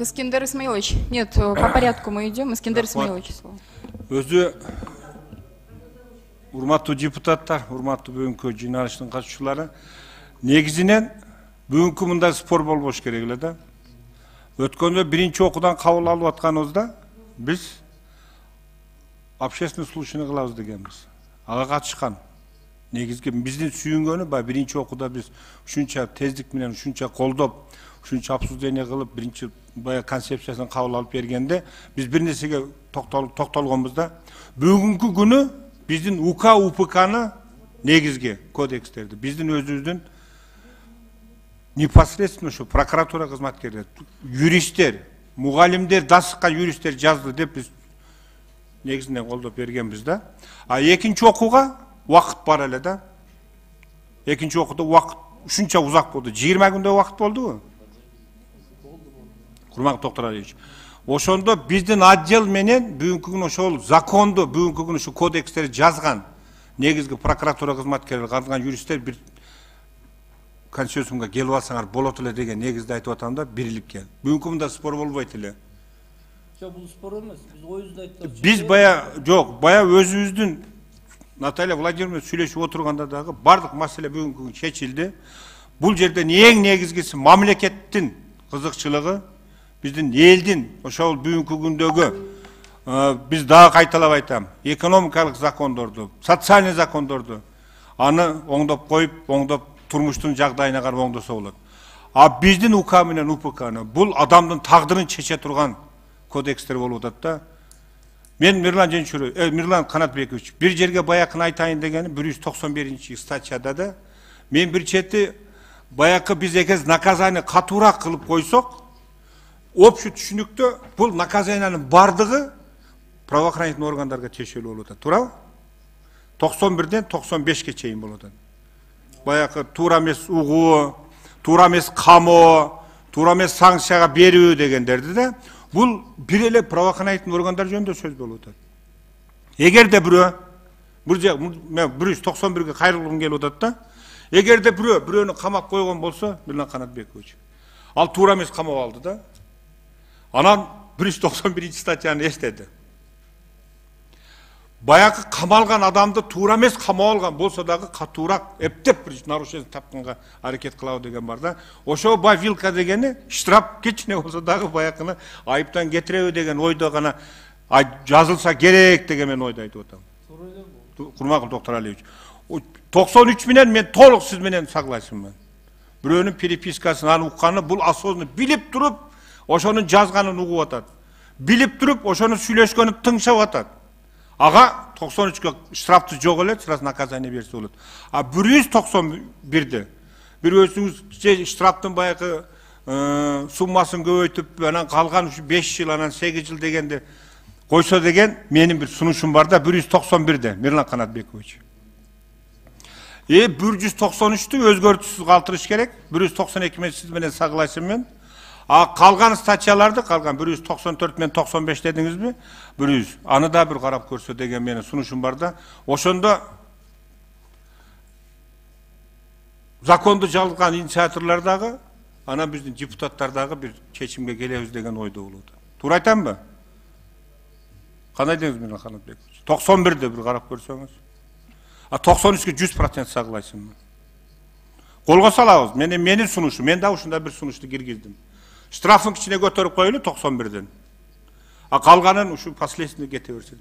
Искандер Исмаилович. Нет, по порядку мы идем. Искандер Исмаилович. Өзі урматтуу депутаттар, урматтуу бүгүнкү жыйналыштын катышуучулары, негизинен бүгүнкү мындай спор болбош керек эле да. Өткөндө биринчи окуудан кабыл алып атканыбызда биз общественный слушание кылабыз дегенбиз. Ага катышкан. Негизги биздин сүйүнгөнү биринчи окууда биз ушунча тездик менен ушунча колдоп, ушунча обсуждение кылып, биринчи концепциясын кабыл алып бергенде биз бир нерсеге токтолгонбуз да. Бүгүнкү күнү биздин УК УПКны негизги кодекстерди биздин өзүбүздүн непосредственно ушу прокуратура кызматкерлери, юристтер, мугалимдер, дасыккан юристтер жазды деп биз негизинен колдоп бергенбиз да. А экинчи окууга вакыт бар эле да. Экинчи окууда вакыт ушунча узак болду. 20 күндө вакыт болдубу? Курман Токтор Алиевич. Ошондо биздин отдел менен бүгүнкү күнү ошол законду, бүгүнкү күнү ушу кодекстерди жазган негизги прокуратура кызматкерлери, калган юристтер бир консенсусумга келип алсаңар болот эле деген негизде айтып атам да, бирликке. Бүгүнкү мында спор болбойт эле. Жок, бул спор эмес. Биз оюбузду айттык. Биз бая өзүбүздүн Наталья Владимировна сүйлөшүп отурганда дагы бардык маселе бүгүнкү күнү чечилди. Бул жерден эң негизгиси мамлекеттин кызыкчылыгы, биздин элдин ошол бүгүнкү күндөгү биз дагы кайталап айтам, экономикалык закондорду, социальный закондорду аны оңдоп коюп, оңдоп турмуштун жагдайына карап оңдосо болот. А биздин УК менен УПКны бул адамдын тагдырын чече турган кодекстер болуп атат да. Мен Мирлан Канатбекович бир жерге баякын айтайын дегени 191 статьяда да. Мен бир чети баякы биз экез наказание катуураак кылып койсок, общий түшүнүктө бул наказаниянын бардыгы правоохранительный органдарга тиешелүү болуп атат. Туурабы? 91ден 95ке чейин болуп атат. Баякы туура эмес угуу, туура эмес камоо, туура эмес санкцияга берүү дегендерди да. Бул бир эле правоохранительный органдар жөнүндө сөз болуп атат. Эгерде бирөө 191ге кайрылгым келип атат да. Эгерде бирөөнү камап койгон болсо, Мирлан Канатбекович, ал туура эмес камап алды да. Анан 191 статьяны эстеди. Баякы камалган адамды туура эмес камап алган болсо дагы катуураак эптеп бир нарушение тапканга аракет кылабы деген бар да. Ошо вилка дегени штраф кичине болсо дагы баякыны айыптан кетиреби деген ойдо гана жазылса керек деген мен ойду айтып атам. Курман Токтор Алиевич. 93 менен мен толук сиз менен согласенмин. Бирөөнүн перепискасын аны укканы бул осознанно билип туруп, ошонун жазганын угуп атат. Билип туруп, ошонун сүйлөшкөнүн тыңшап атат. Ага 93ке штрафты жок эле, сразу наказание берсе болот. А 191де бир өзүңүз штрафтын баякы суммасын көбөйтүп, анан калган 5 жыл, анан 8 жыл дегенде койсо деген менин бир сунушум бар да, 191де Мирлан Канатбекович. 193тү өзгөртүүсүз калтырыш керек. 192 менен сиз менен согласенмин. А калган статьяларды, калган 194 менен 95 дедиңизби? 100. Аны да бир карап көрсө деген менин сунушум бар да. Ошондо законду жалган инициаторлор дагы, анан биздин депутаттар дагы бир чечимге келебиз деген ойдо болот. Туура айтамбы? Кандай деңиз Мирлан Канатбекович? 91де бир карап көрсөңүз. А 93ке 100% согласенмин. Колго салабыз. Менин сунушум, мен да ушундай бир сунушту киргиздим. Штрафын кичине көтөрүп коелу 91ден. А калганын ушу последствийно кете берсе.